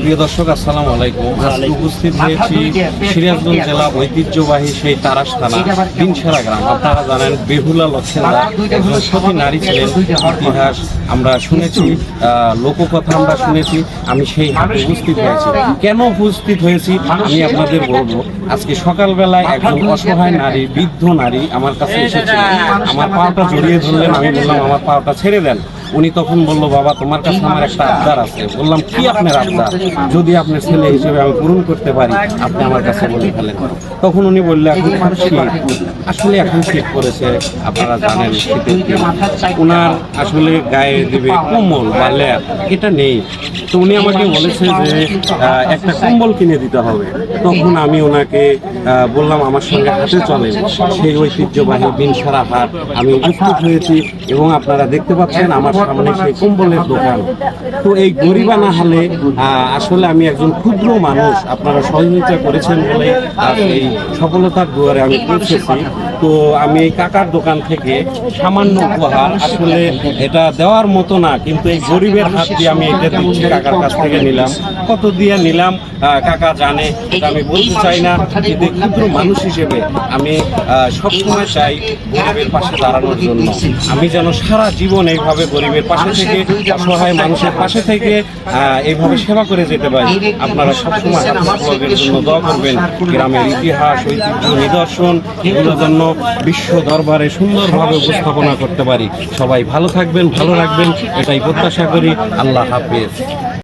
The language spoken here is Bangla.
প্রিয় দর্শক, আসসালামু আলাইকুম। আজকে উপস্থিত হয়েছি সিরাজগঞ্জ জেলা ঐতিহ্যবাহী সেই তারাস থানা দিনসারা গ্রাম। আপনারা জানেন বেহুলা লক্ষেন্দা একজন সতী নারী ছিলেন। ইতিহাস আমরা শুনেছি, লোককথা আমরা শুনেছি। আমি সেই হাটে উপস্থিত হয়েছি। কেন উপস্থিত হয়েছি আমি আপনাদের বলবো। আজকে সকালবেলায় একজন অসহায় নারী, বৃদ্ধ নারী আমার কাছে এসেছিলেন। আমার পাটা জড়িয়ে ধরলেন। আমি বললাম আমার পাটা ছেড়ে দেন। উনি তখন বলল, বাবা তোমার কাছে আমার একটা আবদার আছে। বললাম কি আপনার আবদার? যদি আপনার ছেলে হিসেবে আমি পূরণ করতে পারি আপনি আমার কাছে বলে ফেলেন। তখন উনি বললো এখন শীত, আসলে এখন শীত পড়েছে, আপনারা জানেন শীতের দিন। ওনার আসলে গায়ে দেবে কম্বল বা ল্যাপ এটা নেই। তো উনি আমাকে বলেছে যে একটা কম্বল কিনে দিতে হবে। তখন আমি ওনাকে বললাম আমার সঙ্গে হাটে চলেন। সেই ঐতিহ্যবাহী দিনসারা হাট আমি উপস্থিত হয়েছি এবং আপনারা দেখতে পাচ্ছেন আমার সামনে সেই কম্বলের দোকান। তো এই গরিবানা হালে আসলে আমি একজন ক্ষুদ্র মানুষ, আপনারা সহযোগিতা করেছেন বলে এই সফলতার দুয়ারে আমি পৌঁছেছি। তো আমি এই কাকার দোকান থেকে সামান্য উপহার, আসলে এটা দেওয়ার মতো না, কিন্তু এই গরিবের হাত দিয়ে আমি এটা দিচ্ছি। কাকার কাছ থেকে নিলাম। কত দিয়ে নিলাম কাকা জানে, এটা আমি বলতে চাই না। কিন্তু ক্ষুদ্র মানুষ হিসেবে আমি সবসময় চাই গরিবের পাশে দাঁড়ানোর জন্য। আমি যেন সারা জীবন এইভাবে গরিবের পাশে থেকে, অসহায় মানুষের পাশে থেকে এইভাবে সেবা করে যেতে পারি। আপনারা সবসময় ব্লগের জন্য দোয়া করবেন। গ্রামের ইতিহাস, ঐতিহ্য, নিদর্শন এগুলো জন্য বিশ্ব দরবারে সুন্দরভাবে উপস্থাপনা করতে পারি। সবাই ভালো থাকবেন, ভালো রাখবেন, এটাই প্রত্যাশা করি। আল্লাহ হাফেজ।